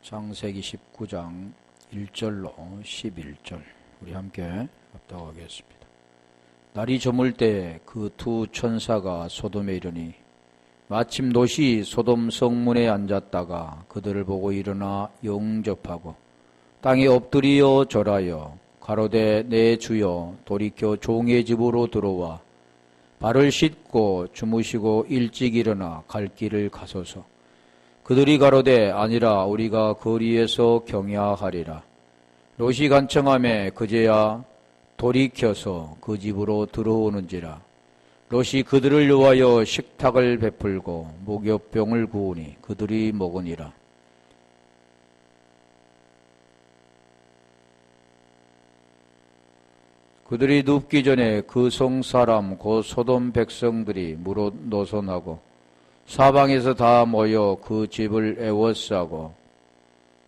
창세기 19장 1절로 11절 우리 함께 합독하겠습니다. 날이 저물 때 그 두 천사가 소돔에 이르니 마침 롯이 소돔 성문에 앉았다가 그들을 보고 일어나 영접하고 땅에 엎드리어 절하여 가로되 내 주여 돌이켜 종의 집으로 들어와 발을 씻고 주무시고 일찍 일어나 갈 길을 가소서. 그들이 가로되 아니라 우리가 거리에서 경야하리라. 롯이 간청하매 그제야 돌이켜서 그 집으로 들어오는지라. 롯이 그들을 위하여 식탁을 베풀고 목욕병을 구우니 그들이 먹으니라. 그들이 눕기 전에 그 성 사람 곧 소돔 백성들이 무릇 노선하고 사방에서 다 모여 그 집을 애워싸고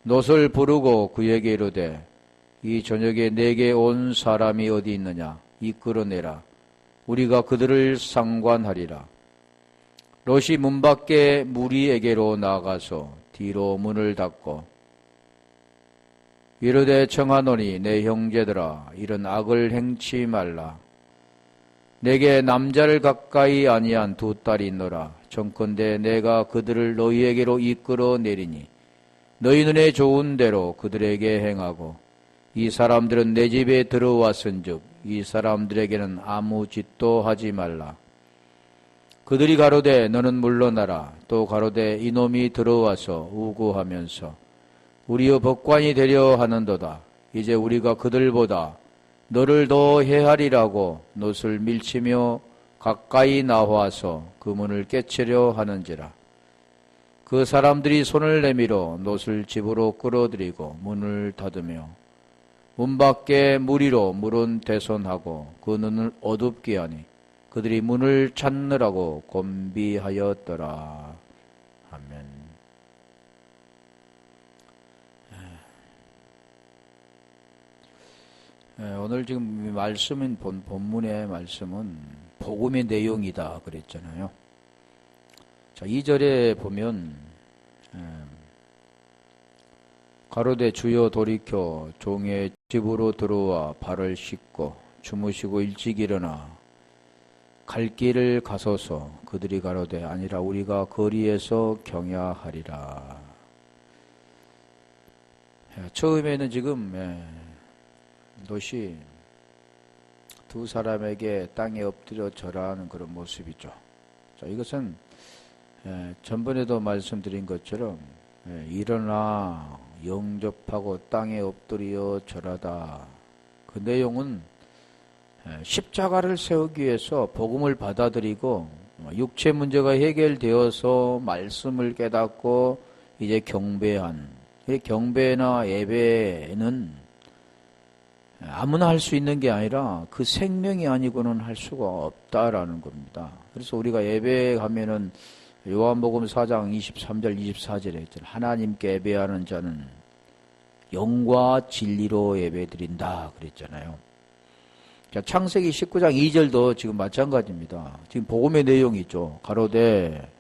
롯을 부르고 그에게 이르되 이 저녁에 내게 온 사람이 어디 있느냐 이끌어내라. 우리가 그들을 상관하리라. 롯이 문 밖에 무리에게로 나가서 뒤로 문을 닫고 이르되 청하노니 내 형제들아 이런 악을 행치 말라. 내게 남자를 가까이 아니한 두 딸이 있노라. 정컨대 내가 그들을 너희에게로 이끌어내리니 너희 눈에 좋은 대로 그들에게 행하고 이 사람들은 내 집에 들어왔은즉 이 사람들에게는 아무 짓도 하지 말라. 그들이 가로되 너는 물러나라. 또 가로되 이놈이 들어와서 우구하면서 우리의 법관이 되려 하는도다. 이제 우리가 그들보다 너를 더 해하리라고 롯을 밀치며 가까이 나와서 그 문을 깨치려 하는지라. 그 사람들이 손을 내밀어 롯을 집으로 끌어들이고 문을 닫으며 문 밖에 무리로 물은 대손하고 그 눈을 어둡게 하니 그들이 문을 찾느라고 곤비하였더라. 아멘. 오늘 지금 말씀인 본문의 말씀은 복음의 내용이다 그랬잖아요. 자, 2절에 보면 가로되 주여 돌이켜 종의 집으로 들어와 발을 씻고 주무시고 일찍 일어나 갈 길을 가소서. 그들이 가로되 아니라 우리가 거리에서 경야하리라. 처음에는 지금 롯이 두 사람에게 땅에 엎드려 절하는 그런 모습이죠. 자, 이것은 전번에도 말씀드린 것처럼 일어나 영접하고 땅에 엎드려 절하다. 그 내용은 십자가를 세우기 위해서 복음을 받아들이고 육체 문제가 해결되어서 말씀을 깨닫고 이제 경배한, 경배나 예배는 아무나 할 수 있는 게 아니라 그 생명이 아니고는 할 수가 없다라는 겁니다. 그래서 우리가 예배 가면은 요한복음 4장 23절 24절에 있잖아요. 하나님께 예배하는 자는 영과 진리로 예배드린다 그랬잖아요. 자, 창세기 19장 2절도 지금 마찬가지입니다. 지금 복음의 내용이죠. 가로되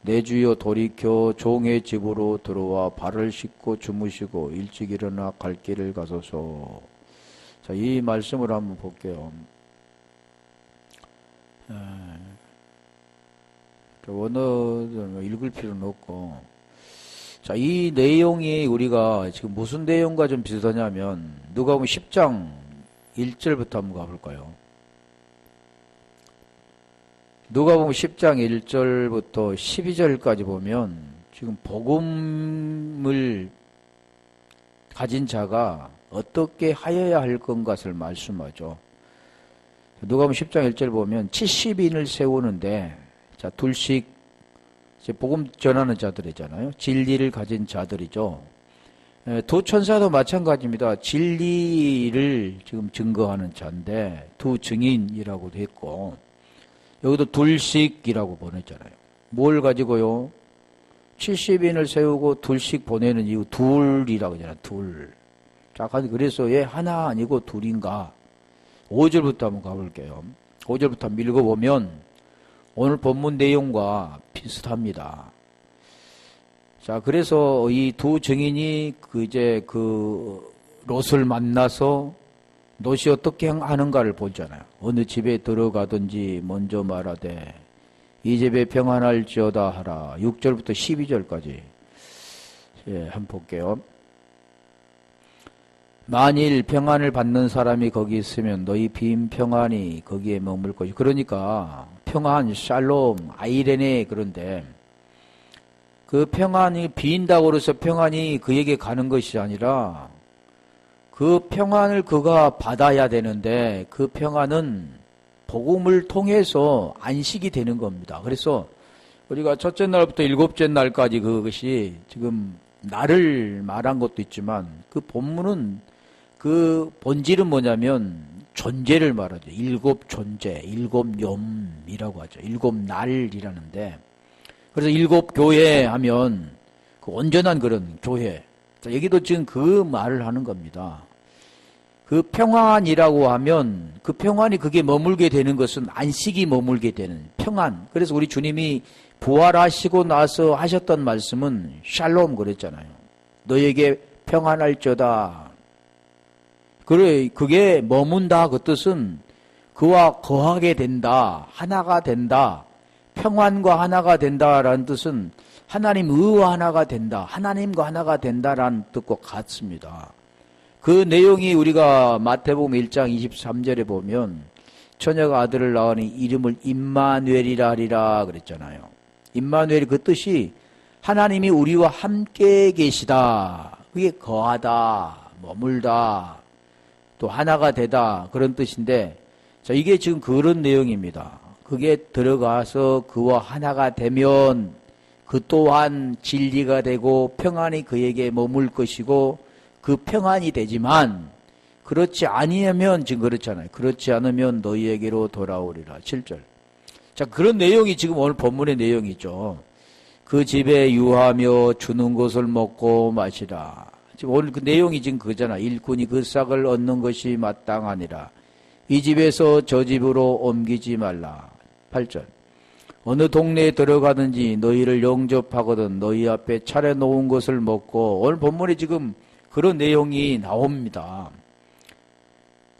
내 주여 돌이켜 종의 집으로 들어와 발을 씻고 주무시고 일찍 일어나 갈 길을 가소서. 자, 이 말씀을 한번 볼게요. 원어를 읽을 필요는 없고. 자, 이 내용이 우리가 지금 무슨 내용과 좀 비슷하냐면, 누가복음 10장 1절부터 한번 가볼까요? 누가복음 10장 1절부터 12절까지 보면, 지금 복음을 가진 자가 어떻게 하여야 할 것을 말씀하죠. 누가복음 10장 1절 보면 70인을 세우는데 자, 둘씩 복음 전하는 자들이잖아요. 진리를 가진 자들이죠. 두 천사도 마찬가지입니다. 진리를 지금 증거하는 자인데 두 증인이라고도 했고 여기도 둘씩이라고 보냈잖아요. 뭘 가지고요? 70인을 세우고 둘씩 보내는 이유 둘이라고 하잖아요. 둘. 자, 그래서 왜 하나 아니고 둘인가? 5절부터 한번 가볼게요. 5절부터 한번 읽어보면 오늘 본문 내용과 비슷합니다. 자, 그래서 이 두 증인이 롯을 만나서 롯이 어떻게 하는가를 보잖아요. 어느 집에 들어가든지 먼저 말하되 이 집에 평안할지어다 하라. 6절부터 12절까지. 예, 한번 볼게요. 만일 평안을 받는 사람이 거기 있으면 너희 빈 평안이 거기에 머물 것이. 그러니까 평안, 샬롬, 아이레네. 그런데 그 평안이 빈다고 해서 평안이 그에게 가는 것이 아니라 그 평안을 그가 받아야 되는데 그 평안은 복음을 통해서 안식이 되는 겁니다. 그래서 우리가 첫째 날부터 일곱째 날까지 그것이 지금 날을 말한 것도 있지만 그 본문은 그 본질은 뭐냐면 존재를 말하죠. 일곱 존재, 일곱 염이라고 하죠. 일곱 날이라는데 그래서 일곱 교회 하면 그 온전한 그런 교회. 자, 여기도 지금 그 말을 하는 겁니다. 그 평안이라고 하면 그 평안이 그게 머물게 되는 것은 안식이 머물게 되는 평안. 그래서 우리 주님이 부활하시고 나서 하셨던 말씀은 샬롬 그랬잖아요. 너에게 평안할지어다. 그래, 그게 머문다 그 뜻은 그와 거하게 된다. 하나가 된다. 평안과 하나가 된다라는 뜻은 하나님 의와 하나가 된다. 하나님과 하나가 된다라는 뜻과 같습니다. 그 내용이 우리가 마태복음 1장 23절에 보면 처녀가 아들을 낳으니 이름을 임마누엘이라 하리라 그랬잖아요. 임마누엘이 그 뜻이 하나님이 우리와 함께 계시다. 그게 거하다, 머물다, 또 하나가 되다 그런 뜻인데 자, 이게 지금 그런 내용입니다. 그게 들어가서 그와 하나가 되면 그 또한 진리가 되고 평안이 그에게 머물 것이고 그 평안이 되지만 그렇지 아니하면 지금 그렇잖아요. 그렇지 않으면 너희에게로 돌아오리라. 7절. 자, 그런 내용이 지금 오늘 본문의 내용이죠. 그 집에 유하며 주는 것을 먹고 마시라. 지금 오늘 그 내용이 지금 그잖아. 일꾼이 그 싹을 얻는 것이 마땅하니라. 이 집에서 저 집으로 옮기지 말라. 8절. 어느 동네에 들어가든지 너희를 영접하거든 너희 앞에 차려놓은 것을 먹고 오늘 본문에 지금 그런 내용이 나옵니다.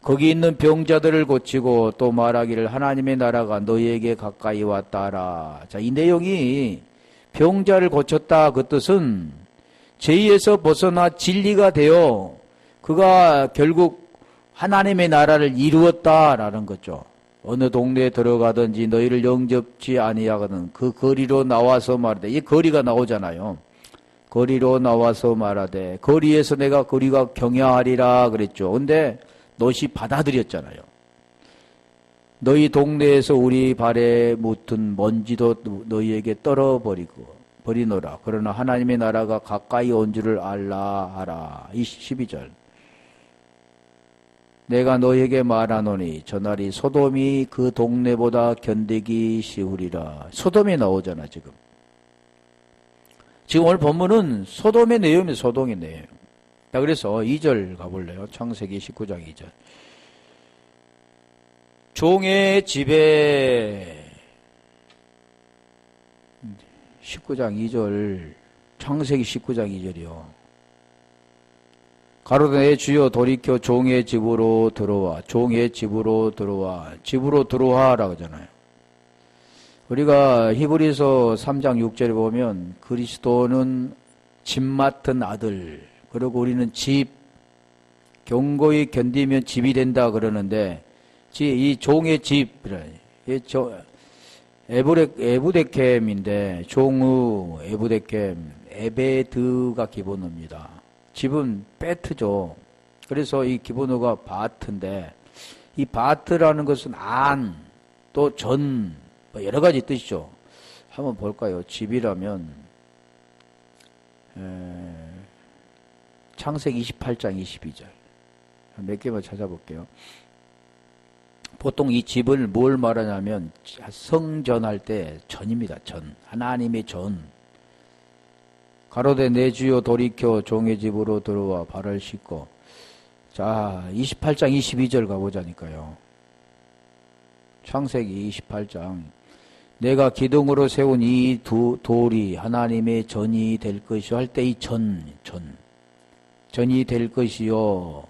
거기 있는 병자들을 고치고 또 말하기를 하나님의 나라가 너희에게 가까이 왔다라. 자, 이 내용이 병자를 고쳤다 그 뜻은 죄에서 벗어나 진리가 되어 그가 결국 하나님의 나라를 이루었다라는 거죠. 어느 동네에 들어가든지 너희를 영접지 아니하거든 그 거리로 나와서 말하되 이 거리가 나오잖아요. 거리로 나와서 말하되 거리에서 내가 거리가 경야하리라 그랬죠. 근데 롯이 받아들였잖아요. 너희 동네에서 우리 발에 묻은 먼지도 너희에게 떨어버리노라. 그러나 하나님의 나라가 가까이 온 줄을 알라 하라. 12절. 내가 너희에게 말하노니 저날이 소돔이 그 동네보다 견디기 쉬우리라. 소돔이 나오잖아 지금. 지금 오늘 본문은 소돔의 내용입니다. 소돔의 내용. 자, 그래서 2절 가볼래요. 창세기 19장 2절. 종의 집에 19장 2절 창세기 19장 2절이요. 가로되 내 주여 돌이켜 종의 집으로 들어와. 종의 집으로 들어와. 집으로 들어와라고 하잖아요. 우리가 히브리서 3장 6절에 보면 그리스도는 집 맡은 아들, 그리고 우리는 집, 견고히 견디면 집이 된다 그러는데 이 종의 집, 에브데켐인데 종의 에브데켐, 에베드가 기본어입니다. 집은 베트죠. 그래서 이 기본어가 바트인데 이 바트라는 것은 안, 또 전, 여러 가지 뜻이죠. 한번 볼까요? 집이라면 창세기 28장 22절 몇 개만 찾아볼게요. 보통 이 집을 뭘 말하냐면 성전할 때 전입니다. 전, 하나님의 전. 가로되 내 주여 돌이켜 종의 집으로 들어와 발을 씻고. 자, 28장 22절 가보자니까요. 창세기 28장 내가 기둥으로 세운 이 두 돌이 하나님의 전이 될 것이요. 할 때 이 전이 될 것이요.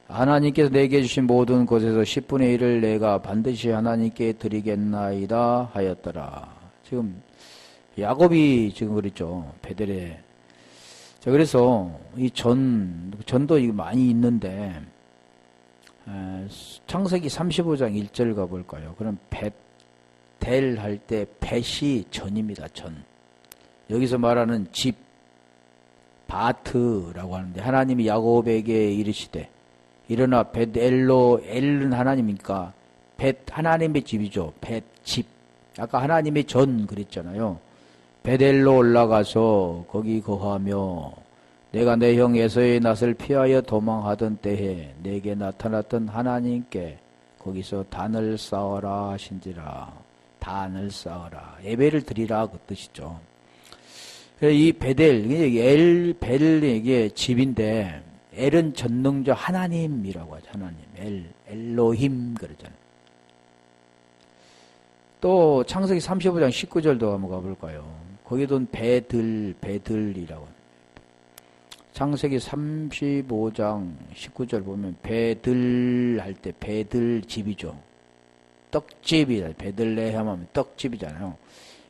하나님께서 내게 주신 모든 것에서 10분의 1을 내가 반드시 하나님께 드리겠나이다 하였더라. 지금 야곱이 지금 그랬죠. 베델에. 자, 그래서 이 전도 이거 많이 있는데, 창세기 35장 1절 가볼까요? 그럼 벨 할 때 벳이 전입니다. 전. 여기서 말하는 집, 바트라고 하는데, 하나님이 야곱에게 이르시되, 일어나 벳엘로, 엘은 하나님이니까, 벳 하나님의 집이죠. 벳 집. 아까 하나님의 전 그랬잖아요. 벳엘로 올라가서 거기 거하며 내가 내 형 에서의 낯을 피하여 도망하던 때에 내게 나타났던 하나님께 거기서 단을 쌓아라 하신지라. 단을 쌓아라. 예배를 드리라 그 뜻이죠. 이 베델, 벨에게 집인데 엘은 전능자 하나님이라고 하죠. 하나님. 엘로힘 그러잖아요. 또 창세기 35장 19절도 한번 가볼까요? 거기도 베들이라고 합니다. 창세기 35장 19절 보면 베들 할 때 베들 집이죠. 떡집이다. 베들레헴 하면 떡집이잖아요.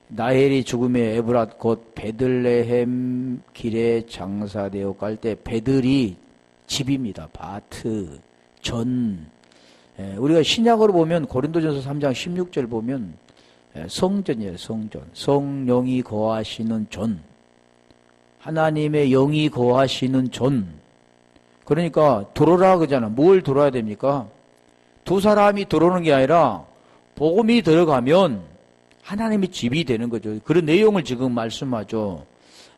나헬이 죽음의 에브랏 곧 베들레헴 길에 장사되어 갈 때 베들이 집입니다. 바트, 전. 우리가 신약으로 보면 고린도전서 3장 16절 보면 성전이에요. 성전. 성령이 거하시는 전. 하나님의 영이 거하시는 전. 그러니까 들어오라 그러잖아. 뭘 들어야 됩니까? 두 사람이 들어오는 게 아니라 복음이 들어가면 하나님의 집이 되는 거죠. 그런 내용을 지금 말씀하죠.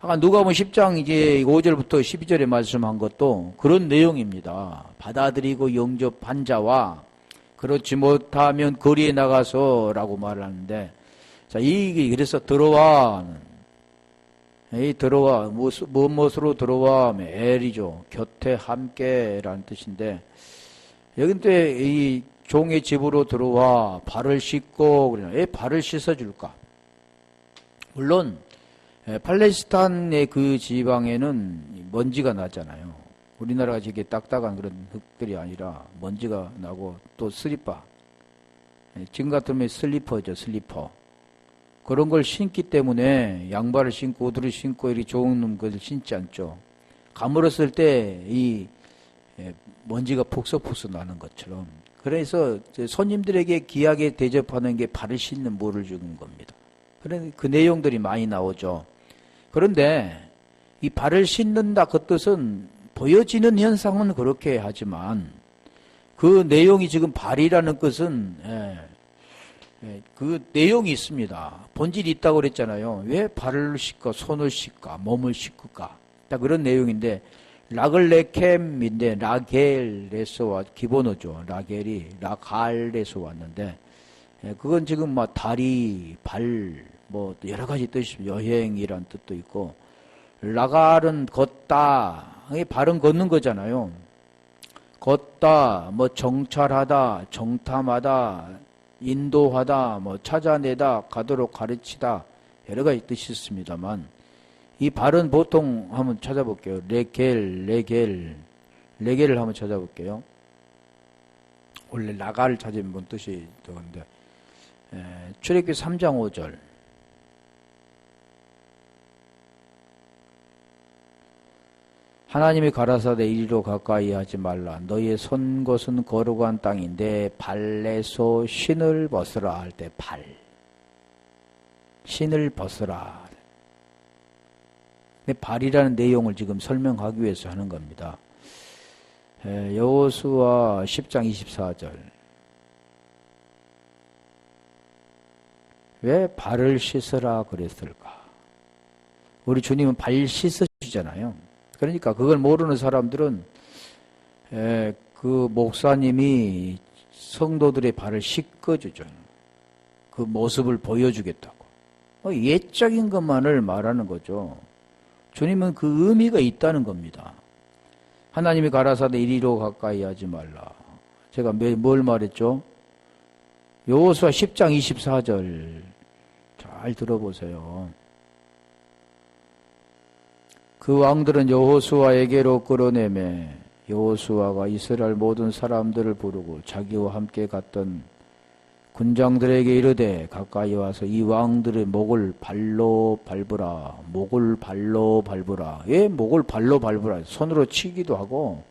아까 누가복음 10장 이제 5절부터 12절에 말씀한 것도 그런 내용입니다. 받아들이고 영접한 자와 그렇지 못하면 거리에 나가서라고 말하는데, 자, 그래서 들어와. 들어와. 무엇으로 들어와? 엘이죠. 곁에 함께라는 뜻인데, 여긴 또 이 종의 집으로 들어와 발을 씻고, 그러나 왜 발을 씻어줄까? 물론, 팔레스타인의 그 지방에는 먼지가 나잖아요. 우리나라가 이렇게 딱딱한 그런 흙들이 아니라 먼지가 나고 또 슬리퍼. 지금 같으면 슬리퍼죠, 슬리퍼. 그런 걸 신기 때문에 양발을 신고 옷을 신고 이렇게 좋은 것을 신지 않죠. 가물었을 때 이 먼지가 폭석폭석 나는 것처럼. 그래서 손님들에게 귀하게 대접하는 게 발을 씻는 물을 주는 겁니다. 그런 그 내용들이 많이 나오죠. 그런데 이 발을 씻는다 그 뜻은 보여지는 현상은 그렇게 하지만 그 내용이 지금 발이라는 것은 그 내용이 있습니다. 본질이 있다고 그랬잖아요. 왜 발을 씻고 손을 씻까 몸을 씻을까? 딱 그런 내용인데 라글레켐인데 라겔에서 기본어죠. 라겔이 라갈에서 왔는데 그건 지금 막 다리, 발, 뭐 여러 가지 뜻이 여행이란 뜻도 있고 라갈은 걷다. 발은 걷는 거잖아요. 걷다, 뭐 정찰하다, 정탐하다, 인도하다, 뭐 찾아내다, 가도록 가르치다 여러 가지 뜻이 있습니다만 이 발은 보통 한번 찾아볼게요. 레겔을 한번 찾아볼게요. 원래 라갈을 찾으면 뭔 뜻이 되는데 출애굽기 3장 5절 하나님이 가라사대 이리로 가까이 하지 말라. 너희의 선 곳은 거룩한 땅인데 발에서 신을 벗으라 할 때 발. 신을 벗으라. 근데 발이라는 내용을 지금 설명하기 위해서 하는 겁니다. 여호수아 10장 24절. 왜 발을 씻으라 그랬을까? 우리 주님은 발 씻으시잖아요. 그러니까 그걸 모르는 사람들은 그 목사님이 성도들의 발을 씻어주죠. 그 모습을 보여주겠다고. 예적인 것만을 말하는 거죠. 주님은 그 의미가 있다는 겁니다. 하나님이 가라사대 이리로 가까이 하지 말라. 제가 뭘 말했죠? 여호수아 10장 24절 잘 들어보세요. 그 왕들은 여호수아에게로 끌어내매 여호수아가 이스라엘 모든 사람들을 부르고 자기와 함께 갔던 군장들에게 이르되 가까이 와서 이 왕들의 목을 발로 밟으라. 목을 발로 밟으라. 왜 목을 발로 밟으라? 손으로 치기도 하고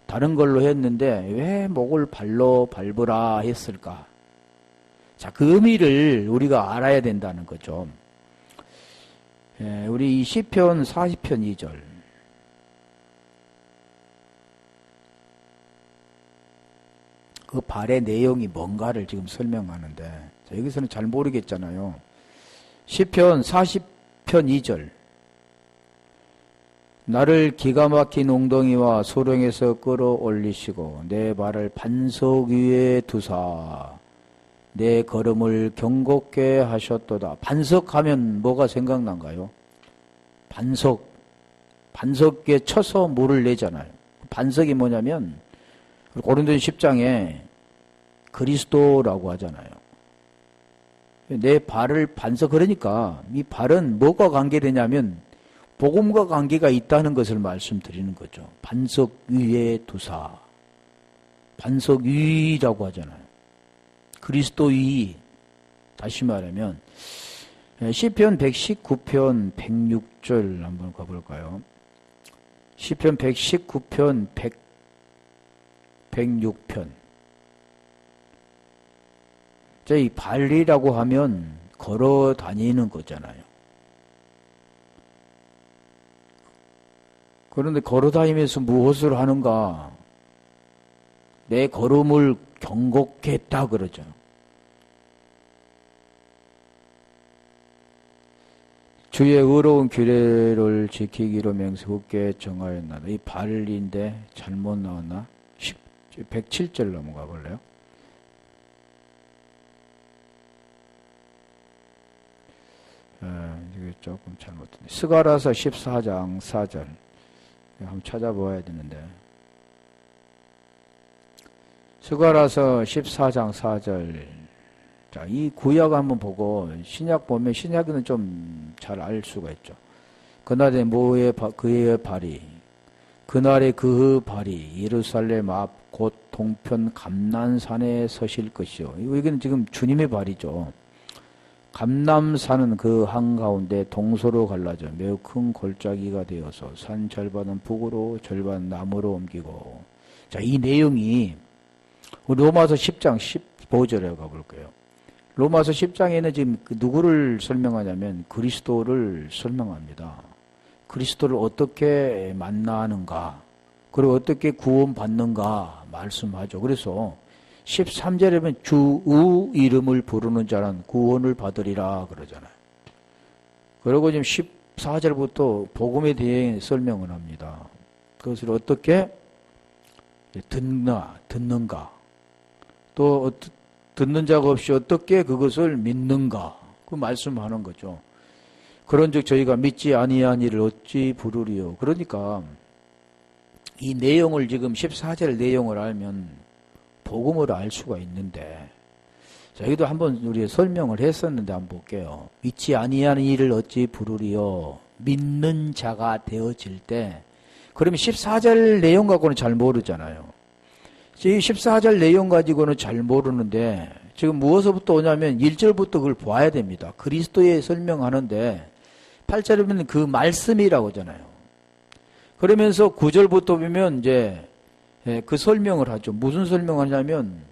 다른 걸로 했는데 왜 목을 발로 밟으라 했을까? 자, 그 의미를 우리가 알아야 된다는 거죠. 우리 시편 40편 2절. 그 발의 내용이 뭔가를 지금 설명하는데, 자, 여기서는 잘 모르겠잖아요. 시편 40편 2절. 나를 기가 막힌 웅덩이와 소령에서 끌어올리시고 내 발을 반석 위에 두사 내 걸음을 경곡게 하셨도다. 반석하면 뭐가 생각난가요? 반석에 쳐서 물을 내잖아요. 반석이 뭐냐면 고린도전 10장에 그리스도라고 하잖아요. 내 발을 반석, 그러니까 이 발은 뭐가 관계되냐면 복음과 관계가 있다는 것을 말씀드리는 거죠. 반석 위에 두사. 반석 위라고 하잖아요. 그리스도 위. 다시 말하면 시편 119편 106절 한번 가볼까요? 시편 119편 106편. 자, 이 발이라고 하면 걸어 다니는 거잖아요. 그런데 걸어 다니면서 무엇을 하는가? 내 걸음을 경곡케 했다 그러죠. 주의 의로운 규례를 지키기로 맹세하게 정하였나다. 이 발인데 잘못 나왔나? 107절 넘어가 볼래요? 이게 조금 잘못됐네. 스가랴서 14장 4절. 한번 찾아보아야 되는데. 스가랴서 14장 4절. 자, 이 구약 한번 보고 신약 보면 신약에는 좀 잘 알 수가 있죠. 그날에 그의 발이 그날에 그 발이 예루살렘 앞 곧 동편 감난산에 서실 것이요. 여기는 지금 주님의 발이죠. 감남산은 그 한가운데 동서로 갈라져 매우 큰 골짜기가 되어서 산 절반은 북으로 절반 남으로 옮기고. 자, 이 내용이 로마서 10장 15절에 가볼게요. 로마서 10장에는 지금 누구를 설명하냐면 그리스도를 설명합니다. 그리스도를 어떻게 만나는가, 그리고 어떻게 구원받는가 말씀하죠. 그래서 13절에 보면 주의 이름을 부르는 자는 구원을 받으리라 그러잖아요. 그리고 지금 14절부터 복음에 대해 설명을 합니다. 그것을 어떻게 듣는가, 또 듣는 자가 없이 어떻게 그것을 믿는가, 그 말씀하는 거죠. 그런즉 저희가 믿지 아니한 이를 어찌 부르리요. 그러니까 이 내용을 지금 14절 내용을 알면 복음을 알 수가 있는데, 자, 여기도 한번 우리 설명을 했었는데 한번 볼게요. 믿지 아니하는 이를 어찌 부르리요. 믿는 자가 되어질 때, 그러면 14절 내용 갖고는 잘 모르잖아요. 이 14절 내용 가지고는 잘 모르는데 지금 무엇부터 오냐면 1절부터 그걸 봐야 됩니다. 그리스도에 설명하는데 8절에 보면 그 말씀이라고 하잖아요. 그러면서 9절부터 보면 이제 그 설명을 하죠. 무슨 설명을 하냐면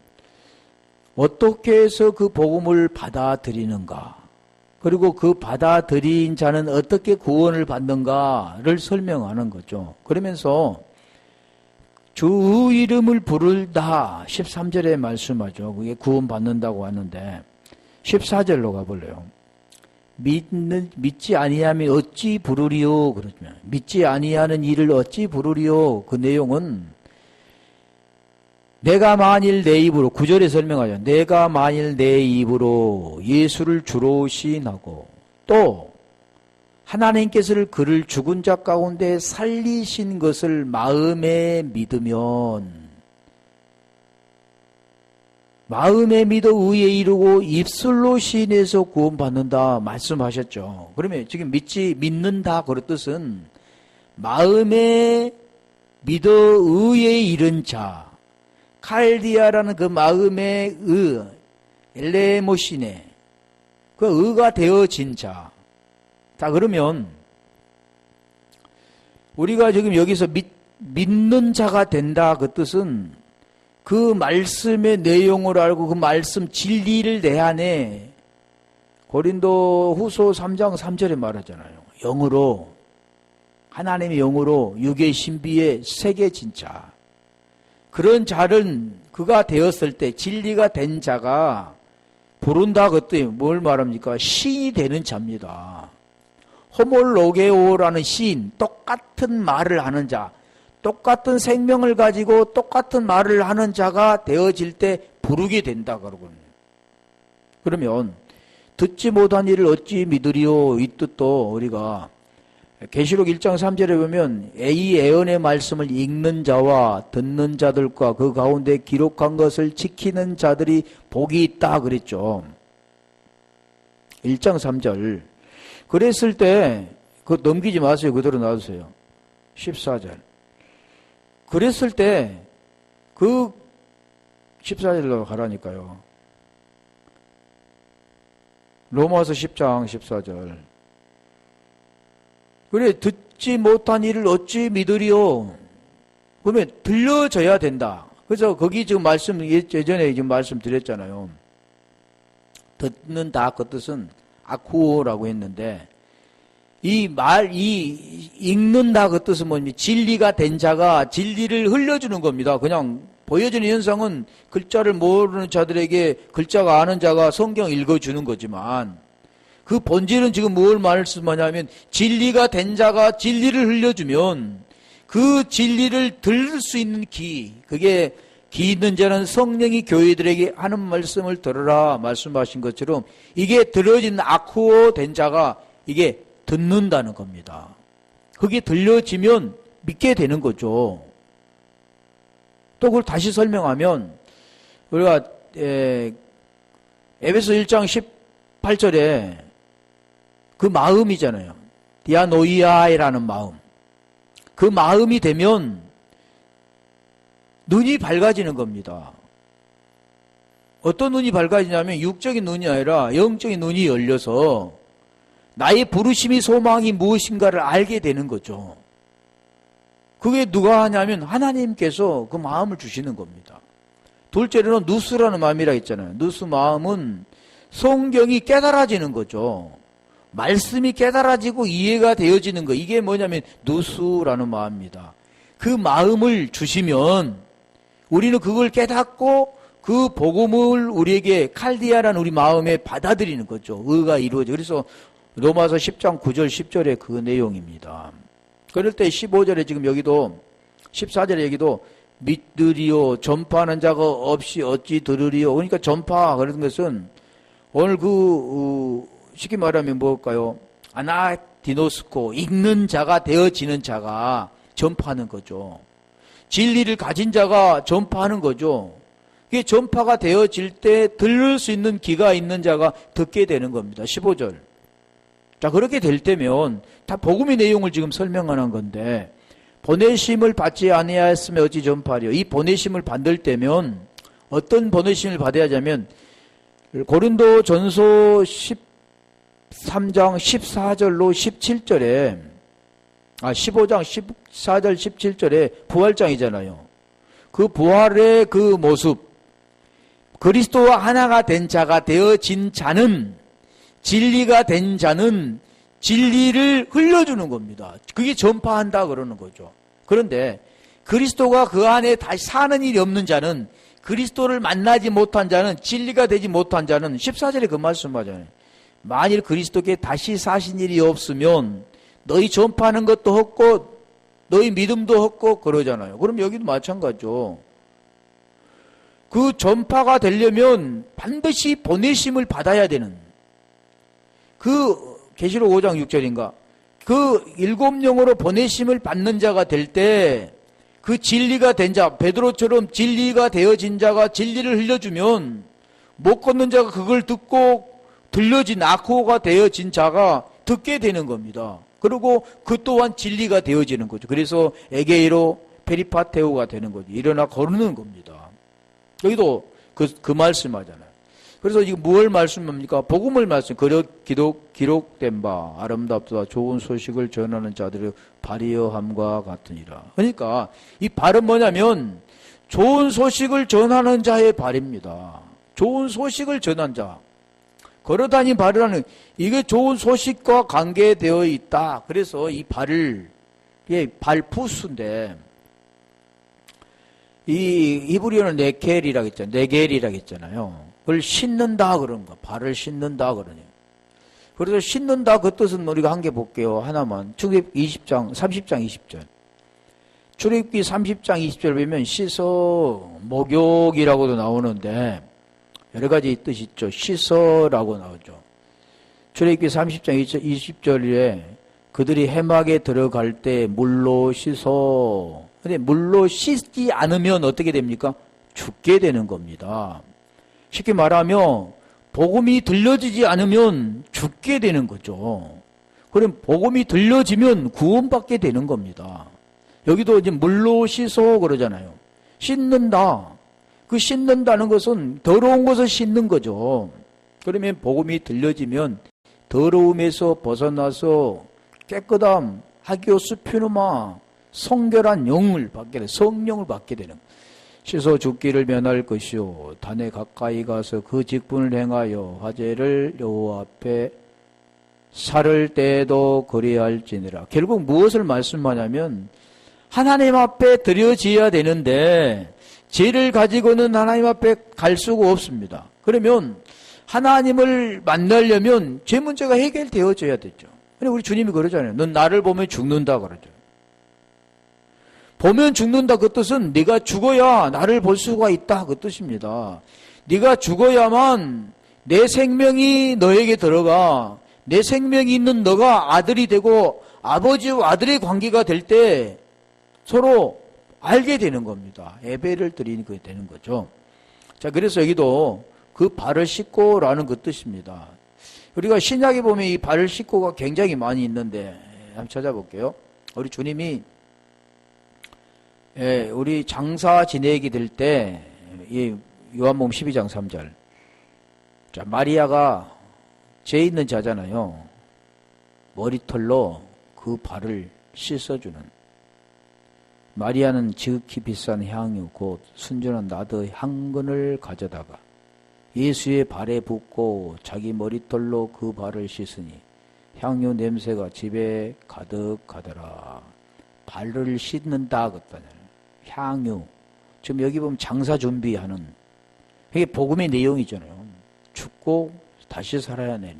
어떻게 해서 그 복음을 받아들이는가, 그리고 그 받아들인 자는 어떻게 구원을 받는가를 설명하는 거죠. 그러면서 주 이름을 부르다 13절에 말씀하죠. 그게 구원받는다고 하는데 14절로 가볼래요. 믿지 아니하면 어찌 부르리요. 그러면 믿지 아니하는 일을 어찌 부르리요. 그 내용은 내가 만일 내 입으로, 9절에 설명하죠. 내가 만일 내 입으로 예수를 주로 시인하고 또 하나님께서 그를 죽은 자 가운데 살리신 것을 마음에 믿으면 마음에 믿어 의에 이르고 입술로 시인해서 구원받는다 말씀하셨죠. 그러면 지금 믿는다 그런 뜻은 마음에 믿어 의에 이른 자, 칼디아라는 그 마음의 엘레모시네, 그 의가 되어진 자. 자, 그러면 우리가 지금 여기서 믿는 자가 된다 그 뜻은 그 말씀의 내용을 알고 그 말씀 진리를 내 안에 고린도 후서 3장 3절에 말하잖아요. 영으로, 하나님의 영으로 육의 신비에 새겨진 자. 그런 자는 그가 되었을 때 진리가 된 자가 부른다 그때 뭘 말합니까? 시인이 되는 자입니다. 호몰로게오라는 시인, 똑같은 말을 하는 자, 똑같은 생명을 가지고 똑같은 말을 하는 자가 되어질 때 부르게 된다 그러거든요. 그러면 듣지 못한 일을 어찌 믿으리요? 이 뜻도 우리가 계시록 1장 3절에 보면 이 예언의 말씀을 읽는 자와 듣는 자들과 그 가운데 기록한 것을 지키는 자들이 복이 있다 그랬죠. 1장 3절. 그랬을 때 그거 넘기지 마세요. 그대로 놔두세요. 14절. 그랬을 때 그 14절로 가라니까요. 로마서 10장 14절. 그래, 듣지 못한 일을 어찌 믿으리요? 그러면 들려져야 된다. 그래서 거기 지금 예전에 지금 말씀드렸잖아요. 듣는다 그 뜻은 아쿠오라고 했는데, 읽는다 그 뜻은 뭐니? 진리가 된 자가 진리를 흘려주는 겁니다. 그냥 보여지는 현상은 글자를 모르는 자들에게 글자가 아는 자가 성경 읽어주는 거지만, 그 본질은 지금 뭘 말씀하냐면 진리가 된 자가 진리를 흘려주면 그 진리를 들을 수 있는 그게 귀 있는 자는 성령이 교회들에게 하는 말씀을 들으라 말씀하신 것처럼 이게 들어진 아쿠오 된 자가 이게 듣는다는 겁니다. 그게 들려지면 믿게 되는 거죠. 또 그걸 다시 설명하면 우리가 에베소 1장 18절에 그 마음이잖아요. 디아노이아이라는 마음. 그 마음이 되면 눈이 밝아지는 겁니다. 어떤 눈이 밝아지냐면 육적인 눈이 아니라 영적인 눈이 열려서 나의 부르심이 소망이 무엇인가를 알게 되는 거죠. 그게 누가 하냐면 하나님께서 그 마음을 주시는 겁니다. 둘째로는 누수라는 마음이라 했잖아요. 누수 마음은 성경이 깨달아지는 거죠. 말씀이 깨달아지고 이해가 되어지는 거. 이게 뭐냐면 누수라는 마음입니다. 그 마음을 주시면 우리는 그걸 깨닫고 그 복음을 우리에게 칼디아라는 우리 마음에 받아들이는 거죠. 의가 이루어져. 그래서 로마서 10장 9절 10절의 그 내용입니다. 그럴 때 15절에 지금 여기도 14절에 여기도 믿으리요 전파하는 자가 없이 어찌 들으리요. 그러니까 전파 그런 것은 오늘 쉽게 말하면 뭘까요? 아나디노스코, 읽는 자가 되어지는 자가 전파하는 거죠. 진리를 가진 자가 전파하는 거죠. 그게 전파가 되어질 때 들을 수 있는 귀가 있는 자가 듣게 되는 겁니다. 15절. 자, 그렇게 될 때면 다 복음의 내용을 지금 설명하는 건데 보내심을 받지 아니하였으면 어찌 전파하리요. 이 보내심을 받을 때면 어떤 보내심을 받아야 하냐면 고린도 전서 13장 14절로 17절에 15장 14절 17절에 부활장이잖아요. 그 부활의 그 모습, 그리스도와 하나가 된 자가 되어진 자는, 진리가 된 자는 진리를 흘려주는 겁니다. 그게 전파한다 그러는 거죠. 그런데 그리스도가 그 안에 다시 사는 일이 없는 자는, 그리스도를 만나지 못한 자는, 진리가 되지 못한 자는 14절에 그 말씀하잖아요. 만일 그리스도께 다시 사신 일이 없으면 너희 전파하는 것도 헛고 너희 믿음도 헛고 그러잖아요. 그럼 여기도 마찬가지죠. 그 전파가 되려면 반드시 보내심을 받아야 되는, 그 계시록 5장 6절인가 그 일곱 영으로 보내심을 받는 자가 될 때 그 진리가 된 자, 베드로처럼 진리가 되어진 자가 진리를 흘려주면 못 걷는 자가 그걸 듣고 들려진 아코가 되어진 자가 듣게 되는 겁니다. 그리고 그 또한 진리가 되어지는 거죠. 그래서 에게이로 페리파테오가 되는 거죠. 일어나 거르는 겁니다. 여기도 그 말씀하잖아요. 그래서 이거 뭘 말씀합니까? 복음을 말씀, 기록된 바 아름답다 좋은 소식을 전하는 자들의 발이여함과 같으니라. 그러니까 이 발은 뭐냐면 좋은 소식을 전하는 자의 발입니다. 좋은 소식을 전한 자. 걸어다닌 발이라는 이게 좋은 소식과 관계되어 있다. 그래서 이 발을 이게 발푸스인데 이 히브리어는 네겔이라고 했잖아요. 네겔이라고 했잖아요. 그걸 신는다 그런 거. 발을 신는다 그러네요. 그래서 신는다 그 뜻은 우리가 한 개 볼게요. 하나만. 출애굽기 20장 30장 20절. 출애굽기 30장 20절 보면 씻어 목욕이라고도 나오는데 여러 가지 뜻이 있죠. 씻어라고 나오죠. 출애굽기 30장 20절에 그들이 해막에 들어갈 때 물로 씻어. 근데 물로 씻지 않으면 어떻게 됩니까? 죽게 되는 겁니다. 쉽게 말하면 복음이 들려지지 않으면 죽게 되는 거죠. 그럼 복음이 들려지면 구원받게 되는 겁니다. 여기도 이제 물로 씻어 그러잖아요. 씻는다. 그 씻는다는 것은 더러운 것을 씻는 거죠. 그러면 복음이 들려지면 더러움에서 벗어나서 깨끗함, 하기오스 퓨누마, 성결한 영을 받게 돼, 성령을 받게 되는. 씻어 죽기를 면할 것이요 단에 가까이 가서 그 직분을 행하여 화제를 여호와 앞에 살을 때에도 그리할지니라. 결국 무엇을 말씀하냐면 하나님 앞에 드려져야 되는데 죄를 가지고는 하나님 앞에 갈 수가 없습니다. 그러면 하나님을 만나려면 죄 문제가 해결되어져야 되죠. 근데 우리 주님이 그러잖아요. 넌 나를 보면 죽는다 그러죠. 보면 죽는다 그 뜻은 네가 죽어야 나를 볼 수가 있다 그 뜻입니다. 네가 죽어야만 내 생명이 너에게 들어가 내 생명이 있는 너가 아들이 되고 아버지와 아들의 관계가 될 때 서로 알게 되는 겁니다. 예배를 드리게 되는 거죠. 자, 그래서 여기도 그 발을 씻고라는 그 뜻입니다. 우리가 신약에 보면 이 발을 씻고가 굉장히 많이 있는데 한번 찾아볼게요. 우리 주님이 우리 장사 지내기 될 때 요한복음 12장 3절. 자, 마리아가 죄 있는 자잖아요. 머리털로 그 발을 씻어주는. 마리아는 지극히 비싼 향유 곧 순전한 나드 향근을 가져다가 예수의 발에 붓고 자기 머리털로 그 발을 씻으니 향유 냄새가 집에 가득하더라. 발을 씻는다 그랬잖아요. 향유. 지금 여기 보면 장사 준비하는 이게 복음의 내용이잖아요. 죽고 다시 살아야 되는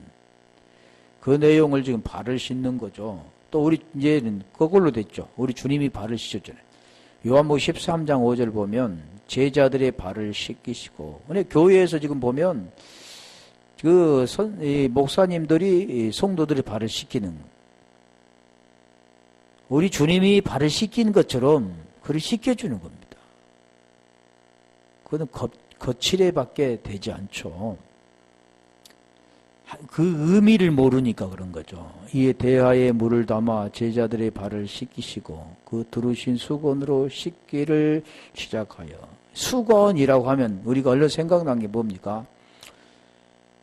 그 내용을 지금 발을 씻는 거죠. 또 우리 이제는 거꾸로 됐죠. 우리 주님이 발을 씻었잖아요. 요한복음 13장 5절 보면 제자들의 발을 씻기시고, 근데 교회에서 지금 보면 목사님들이 성도들의 발을 씻기는, 우리 주님이 발을 씻기는 것처럼 그를 씻겨주는 겁니다. 그거는 거칠애밖에 되지 않죠. 그 의미를 모르니까 그런 거죠. 이에 대하에 물을 담아 제자들의 발을 씻기시고 그 두르신 수건으로 씻기를 시작하여. 수건이라고 하면 우리가 얼른 생각난 게 뭡니까?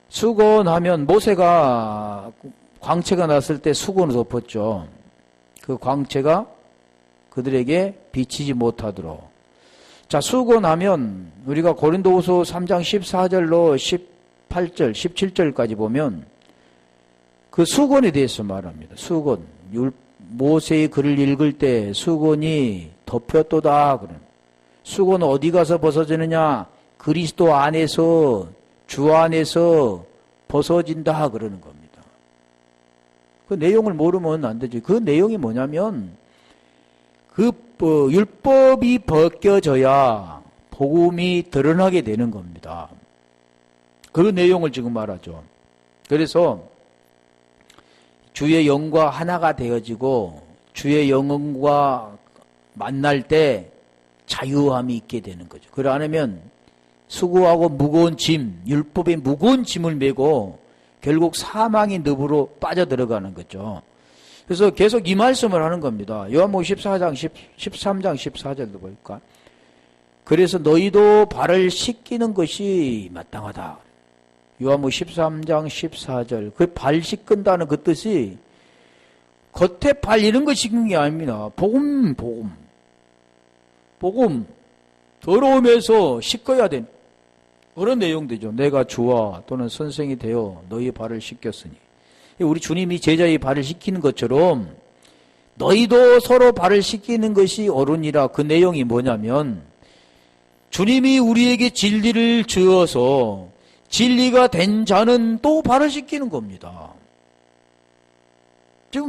수건하면 모세가 광채가 났을 때 수건을 덮었죠. 그 광채가 그들에게 비치지 못하도록. 자, 수건하면 우리가 고린도후서 3장 14절로 18절, 17절까지 보면 그 수건에 대해서 말합니다. 수건. 모세의 글을 읽을 때 수건이 덮였도다. 수건은 어디 가서 벗어지느냐? 그리스도 안에서, 주 안에서 벗어진다. 그러는 겁니다. 그 내용을 모르면 안 되지. 그 내용이 뭐냐면 율법이 벗겨져야 복음이 드러나게 되는 겁니다. 그 내용을 지금 말하죠. 그래서 주의 영과 하나가 되어지고 주의 영과 만날 때 자유함이 있게 되는 거죠. 그래 안 하면 수고하고 무거운 짐, 율법의 무거운 짐을 메고 결국 사망의 늪으로 빠져들어가는 거죠. 그래서 계속 이 말씀을 하는 겁니다. 요한복음 13장 14절도 볼까? 그래서 너희도 발을 씻기는 것이 마땅하다. 요한복음 13장 14절. 그 발 씻긴다는 그 뜻이 겉에 발 이런 거 씻는 게 아닙니다. 복음. 더러움에서 씻어야 되는 그런 내용들이죠. 내가 주와 또는 선생이 되어 너희의 발을 씻겼으니. 우리 주님이 제자의 발을 씻기는 것처럼 너희도 서로 발을 씻기는 것이 옳으니라. 그 내용이 뭐냐면 주님이 우리에게 진리를 주어서 진리가 된 자는 또 발을 씻기는 겁니다.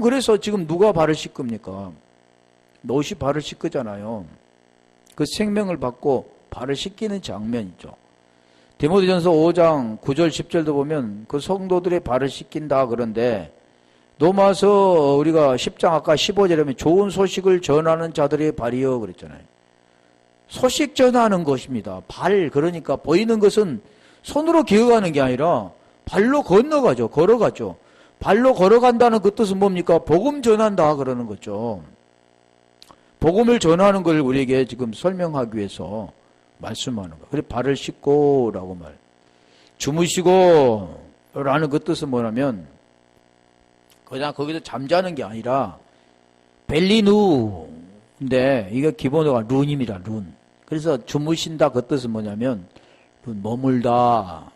그래서 지금 누가 발을 씻깁니까? 노시 발을 씻기잖아요. 그 생명을 받고 발을 씻기는 장면이죠. 디모데전서 5장 9절 10절도 보면 그 성도들의 발을 씻긴다 그런데 로마서 우리가 10장 아까 15절에 보면 좋은 소식을 전하는 자들의 발이요 그랬잖아요. 소식 전하는 것입니다. 발, 그러니까 보이는 것은 손으로 기어가는 게 아니라 발로 건너가죠. 걸어가죠. 발로 걸어간다는 그 뜻은 뭡니까? 복음 전한다 그러는 거죠. 복음을 전하는 걸 우리에게 지금 설명하기 위해서 말씀하는 거예요. 그래 발을 씻고 라고 말. 주무시고 라는 그 뜻은 뭐냐면 그냥 거기서 잠자는 게 아니라 벨리누인데 이게 기본어가 룬입니다. 룬. 그래서 주무신다 그 뜻은 뭐냐면 머물다,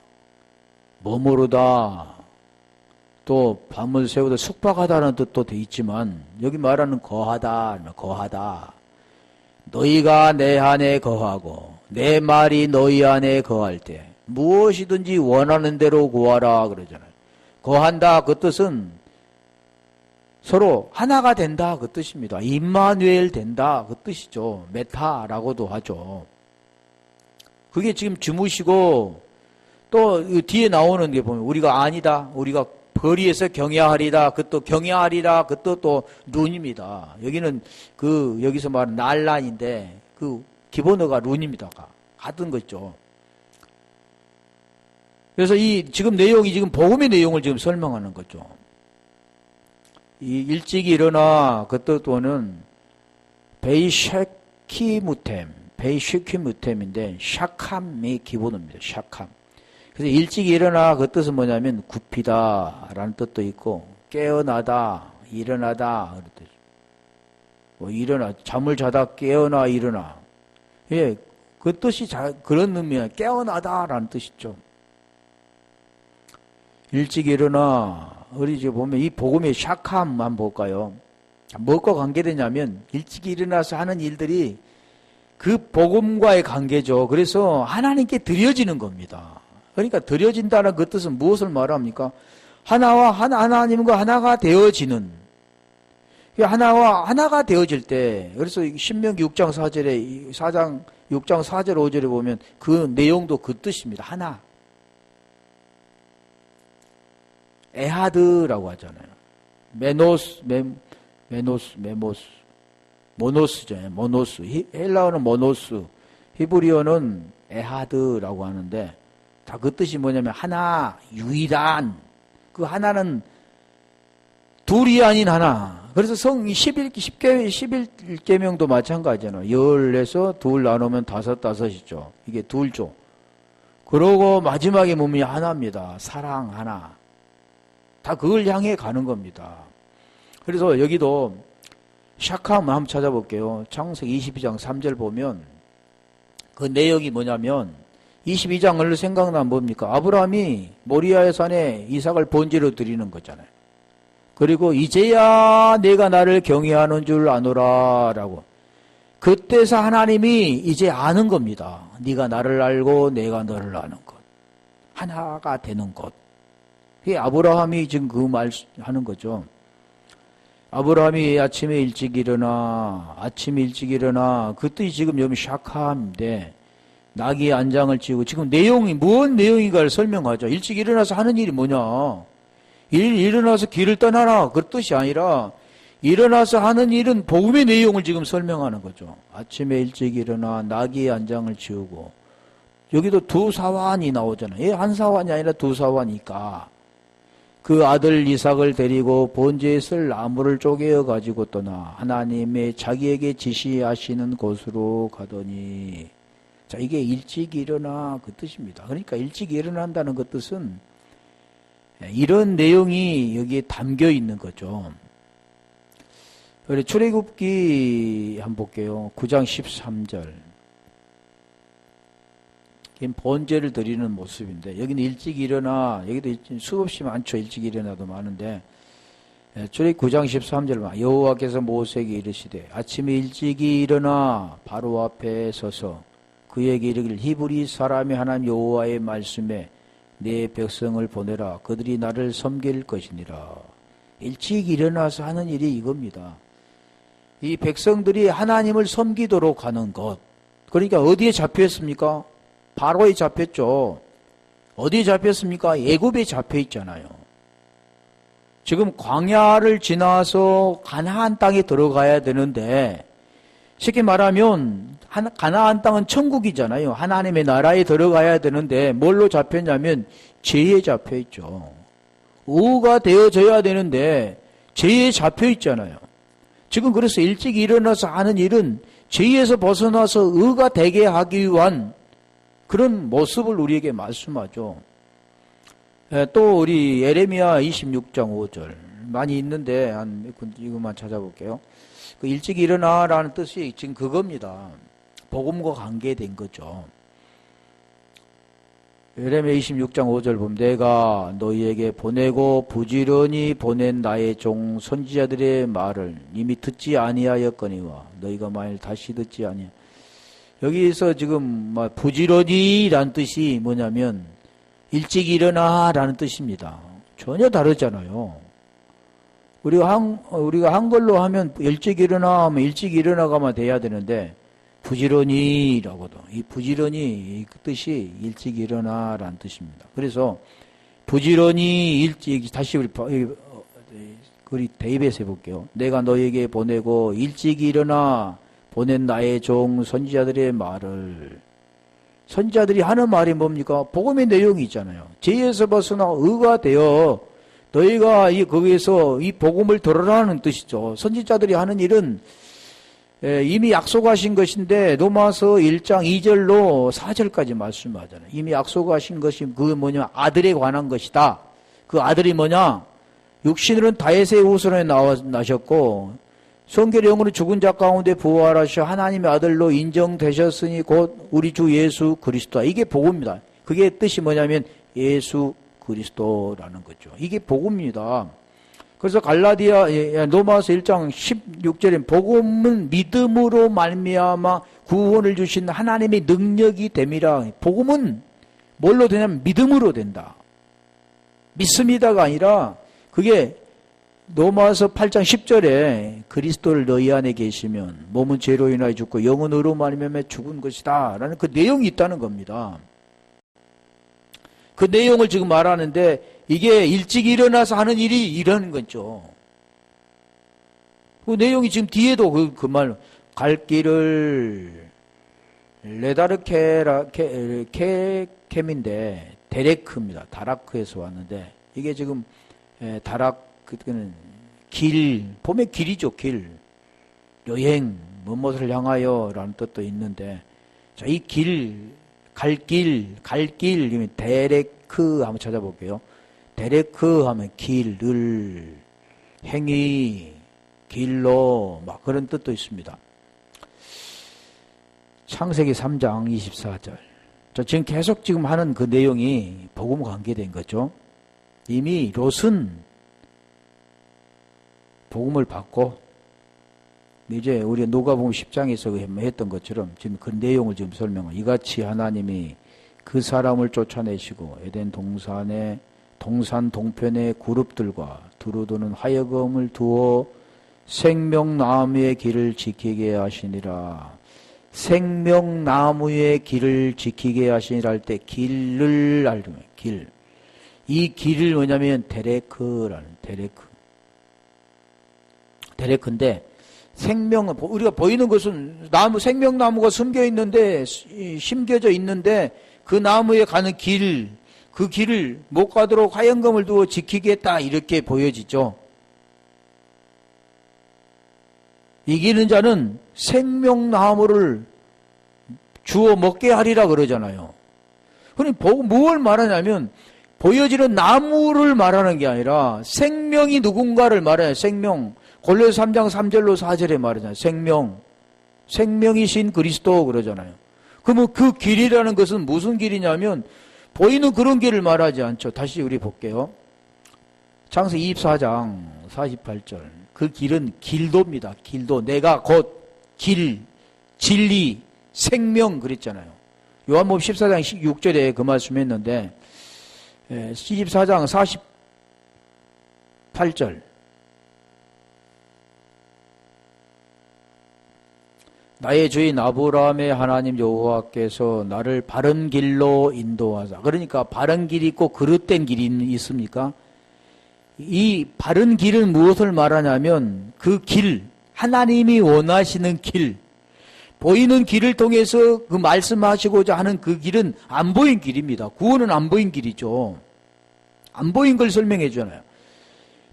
머무르다, 또 밤을 새우다 숙박하다는 뜻도 돼 있지만 여기 말하는 거하다. 너희가 내 안에 거하고 내 말이 너희 안에 거할 때 무엇이든지 원하는 대로 구하라 그러잖아요. 거한다 그 뜻은 서로 하나가 된다 그 뜻입니다. 임마누엘 된다 그 뜻이죠. 메타라고도 하죠. 그게 지금 주무시고 또 뒤에 나오는 게 보면 우리가 아니다. 우리가 거리에서 경야하리다. 그것도 경야하리라. 그것도 또 룬입니다. 여기는 여기서 말하는 날란인데 그 기본어가 룬입니다. 같은 거죠. 그래서 지금 내용이 지금 복음의 내용을 지금 설명하는 거죠. 이 일찍 일어나 그것도는 베이쉐키무템인데 샤캄이 기본어입니다. 샤캄. 그래서 일찍 일어나 그 뜻은 뭐냐면 굽히다 라는 뜻도 있고 깨어나다, 일어나다 그런 뜻. 일어나 잠을 자다 깨어나 일어나. 예, 그 뜻이 그런 의미야. 깨어나다 라는 뜻이죠. 일찍 일어나 우리 지금 보면 이 복음의 샤캄만 볼까요? 뭐가 관계되냐면 일찍 일어나서 하는 일들이 그 복음과의 관계죠. 그래서 하나님께 드려지는 겁니다. 그러니까 드려진다는 그 뜻은 무엇을 말합니까? 하나님과 하나가 되어지는. 하나가 되어질 때, 그래서 신명기 6장 4절에, 6장 4절 5절에 보면 그 내용도 그 뜻입니다. 하나. 에하드라고 하잖아요. 모노스죠. 모노스. 헬라어는 모노스. 히브리어는 에하드라고 하는데, 다 그 뜻이 뭐냐면 하나, 유일한. 그 하나는 둘이 아닌 하나. 그래서 11계명도 마찬가지잖아요. 열에서 둘 나누면 다섯이죠. 이게 둘죠. 그러고 마지막에 보면 하나입니다. 사랑 하나. 다 그걸 향해 가는 겁니다. 그래서 여기도 샤캄 한번 찾아볼게요. 창세기 22장 3절 보면 그 내용이 뭐냐면 22장을 생각나면 뭡니까? 아브라함이 모리아의 산에 이삭을 번제로 드리는 거잖아요. 그리고 이제야 내가 나를 경외하는 줄 아노라 라고. 그때서 하나님이 이제 아는 겁니다. 네가 나를 알고 내가 너를 아는 것. 하나가 되는 것. 그게 아브라함이 지금 그 말 하는 거죠. 아브라함이 아침에 일찍 일어나. 그때 지금 여기 샤캄인데 나귀의 안장을 찌고 지금 내용이 무슨 내용인가를 설명하죠. 일찍 일어나서 하는 일이 뭐냐. 일어나서 길을 떠나라. 그 뜻이 아니라 일어나서 하는 일은 복음의 내용을 지금 설명하는 거죠. 아침에 일찍 일어나 나귀의 안장을 치우고, 여기도 두 사환이 나오잖아요. 한 사환이 아니라 두 사환이니까 그 아들 이삭을 데리고 번제에 쓸 나무를 쪼개어 가지고 떠나 하나님의 자기에게 지시하시는 곳으로 가더니, 자, 이게 일찍 일어나 그 뜻입니다. 그러니까 일찍 일어난다는 그 뜻은 이런 내용이 여기에 담겨 있는 거죠. 우리 출애굽기 한번 볼게요. 9장 13절. 번제를 드리는 모습인데, 여기는 일찍 일어나, 여기도 수없이 많죠. 일찍 일어나도 많은데, 출애굽기 9장 13절, 여호와께서 모세에게 이르시되 아침에 일찍이 일어나 바로 앞에 서서 그에게 이르기를 히브리 사람이 하나님 여호와의 말씀에 내 백성을 보내라. 그들이 나를 섬길 것이니라. 일찍 일어나서 하는 일이 이겁니다. 이 백성들이 하나님을 섬기도록 하는 것. 그러니까 어디에 잡혀있습니까? 바로에 잡혔죠. 어디에 잡혔습니까? 애굽에 잡혀 있잖아요. 지금 광야를 지나서 가나안 땅에 들어가야 되는데, 쉽게 말하면 가나안 땅은 천국이잖아요. 하나님의 나라에 들어가야 되는데 뭘로 잡혔냐면 죄에 잡혀 있죠. 의가 되어져야 되는데 죄에 잡혀 있잖아요. 지금 그래서 일찍 일어나서 하는 일은 죄에서 벗어나서 의가 되게 하기 위한 그런 모습을 우리에게 말씀하죠. 또 우리 예레미야 26장 5절 많이 있는데 이것만 찾아볼게요. 그 일찍 일어나라는 뜻이 지금 그겁니다. 복음과 관계된 거죠. 예레미야 26장 5절 보면 내가 너희에게 보내고 부지런히 보낸 나의 종 선지자들의 말을 이미 듣지 아니하였거니와 너희가 만일 다시 듣지 아니하. 여기서 지금 부지런히라는 뜻이 뭐냐면 일찍 일어나라는 뜻입니다. 전혀 다르잖아요. 우리가 한글로 하면 일찍 일어나 하면 일찍 일어나가면 돼야 되는데 부지런히라고도, 이 부지런히 그 뜻이 일찍 일어나라는 뜻입니다. 그래서 부지런히 일찍, 다시 우리 대입해서 해볼게요. 내가 너에게 보내고 일찍 일어나 보낸 나의 종 선지자들의 말을. 선지자들이 하는 말이 뭡니까? 복음의 내용이 있잖아요. 죄에서 벗어나 의가 되어 너희가 거기에서 이 복음을 들으라는 뜻이죠. 선지자들이 하는 일은 이미 약속하신 것인데 로마서 1장 2절로 4절까지 말씀하잖아요. 이미 약속하신 것이 그 뭐냐? 아들에 관한 것이다. 그 아들이 뭐냐? 육신으로는 다윗의 후손에 나셨고 성결의 영으로 죽은 자 가운데 부활하셔 하나님의 아들로 인정되셨으니 곧 우리 주 예수 그리스도다. 이게 복음입니다. 그게 뜻이 뭐냐면 예수 그리스도라는 거죠. 이게 복음입니다. 그래서 로마서 1장 16절에 복음은 믿음으로 말미암아 구원을 주신 하나님의 능력이 됨이라. 복음은 뭘로 되냐면 믿음으로 된다. 믿습니다가 아니라 그게 로마서 8장 10절에 그리스도를 너희 안에 계시면 몸은 죄로 인하여 죽고 영은 의로 말미암아 죽은 것이다 라는 그 내용이 있다는 겁니다. 그 내용을 지금 말하는데 이게 일찍 일어나서 하는 일이 이러는 거죠. 그 내용이 지금 뒤에도 그 말, 갈 길을 케민데 데레크입니다. 다라크에서 왔는데 이게 지금 그는 길, 봄의 길이죠. 길, 여행, 무엇을 향하여 라는 뜻도 있는데 자, 이 길, 갈 길, 데레크 한번 찾아볼게요. 데레크 하면 길을, 행위, 길로, 막 그런 뜻도 있습니다. 창세기 3장 24절. 지금 계속 지금 하는 그 내용이 복음 관계된 거죠. 이미 롯은 복음을 받고, 이제 우리 누가복음 10장에서 했던 것처럼 지금 그 내용을 지금 설명해. 이같이 하나님이 그 사람을 쫓아내시고 에덴 동산 동편의 그룹들과 두루도는 화염을 두어 생명나무의 길을 지키게 하시니라. 생명나무의 길을 지키게 하시니라 할 때 길을 알죠. 길. 이 길을 뭐냐면 데레크라는 데레크. 대략컨대 생명은 우리가 보이는 것은 생명나무가 숨겨 있는데 심겨져 있는데 그 나무에 가는 그 길을 못 가도록 화영검을 두어 지키겠다 이렇게 보여지죠. 이기는 자는 생명나무를 주어 먹게 하리라 그러잖아요. 그러니 무엇을 말하냐면 보여지는 나무를 말하는 게 아니라 생명이 누군가를 말해요. 생명. 골로새 3장 3절로 4절에 말하잖아요. 생명이신 그리스도 그러잖아요. 그러면 그 길이라는 것은 무슨 길이냐면 보이는 그런 길을 말하지 않죠. 다시 우리 볼게요. 창세기 24장 48절. 그 길은 길도입니다. 길도. 내가 곧 길, 진리, 생명 그랬잖아요. 요한복음 14장 6절에 그 말씀했는데 24장 48절. 나의 주인 아브라함의 하나님 여호와께서 나를 바른 길로 인도하사. 그러니까 바른 길이 있고 그릇된 길이 있습니까? 이 바른 길은 무엇을 말하냐면 그 길, 하나님이 원하시는 길, 보이는 길을 통해서 그 말씀하시고자 하는 그 길은 안 보인 길입니다. 구원은 안 보인 길이죠. 안 보인 걸 설명해 주잖아요.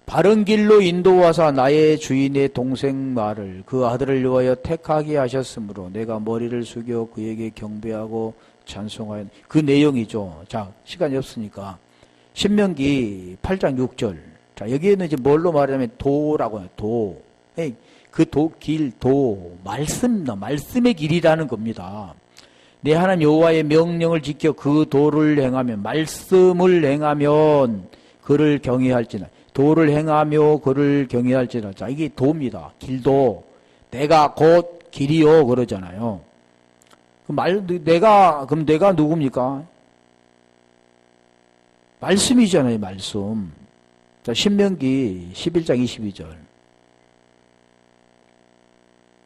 바른 길로 인도하사 나의 주인의 동생 말을 그 아들을 위하여 택하게 하셨으므로 내가 머리를 숙여 그에게 경배하고 찬송하여. 그 내용이죠. 자, 시간이 없으니까 신명기 8장 6절. 자, 여기에는 이제 뭘로 말하냐면 도라고 해요. 도. 그 길, 말씀의 길이라는 겁니다. 내 하나님 여호와의 명령을 지켜 그 도를 행하면, 말씀을 행하면 그를 경외할지나. 도를 행하며 그를 경외할지라. 자, 이게 도입니다. 길도. 내가 곧 길이요 그러잖아요. 그럼 내가 누굽니까? 말씀이잖아요, 말씀. 자, 신명기 11장 22절.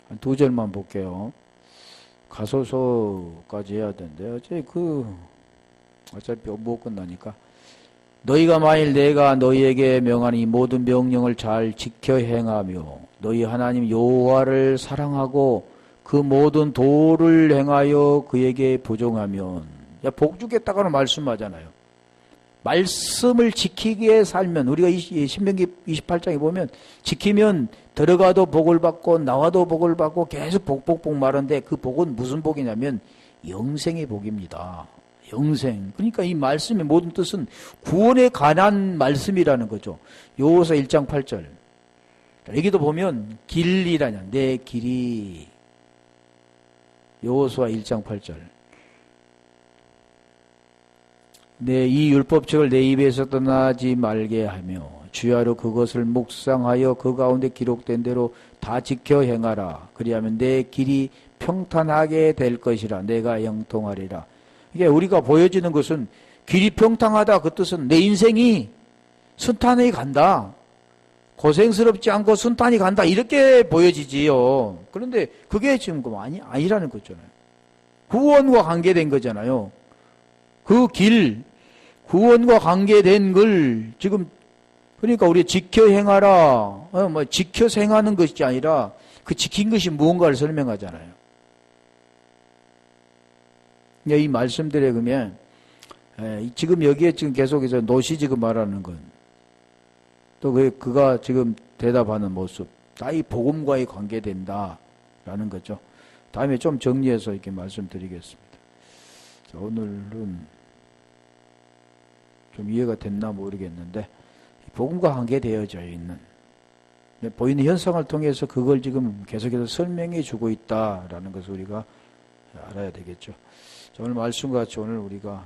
한 두 절만 볼게요. 가소서까지 해야 되는데, 어차피 못 끝나니까. 너희가 만일 내가 너희에게 명한 이 모든 명령을 잘 지켜 행하며 너희 하나님 여호와를 사랑하고 그 모든 도를 행하여 그에게 부종하면, 복 주겠다고는 말씀하잖아요. 말씀을 지키기에 살면, 우리가 신명기 28장에 보면 지키면 들어가도 복을 받고 나와도 복을 받고 계속 복 말하는데, 그 복은 무슨 복이냐면 영생의 복입니다. 영생. 그러니까 이 말씀의 모든 뜻은 구원에 관한 말씀이라는 거죠. 요호서 1장 8절. 여기도 보면 길이라냐, 내 길이. 요호수아 1장 8절. 내 이 율법책을 내 입에서 떠나지 말게 하며 주야로 그것을 묵상하여 그 가운데 기록된 대로 다 지켜 행하라. 그리하면 내 길이 평탄하게 될 것이라. 내가 영통하리라. 이게 우리가 보여지는 것은 길이 평탄하다. 그 뜻은 내 인생이 순탄히 간다. 고생스럽지 않고 순탄히 간다. 이렇게 보여지지요. 그런데 그게 지금 아니라는 거잖아요. 구원과 관계된 거잖아요. 그 길, 구원과 관계된 걸 지금, 그러니까 우리 지켜 행하라. 지켜서 행하는 것이 아니라 그 지킨 것이 무언가를 설명하잖아요. 이 말씀들에 그러면 지금 여기에 지금 계속해서 노시 지금 말하는 건 또 그가 지금 대답하는 모습 다 이 복음과의 관계된다라는 거죠. 다음에 좀 정리해서 이렇게 말씀드리겠습니다. 자, 오늘은 좀 이해가 됐나 모르겠는데 복음과 관계되어져 있는 보이는 현상을 통해서 그걸 지금 계속해서 설명해 주고 있다라는 것을 우리가 알아야 되겠죠. 오늘 말씀과 같이 오늘 우리가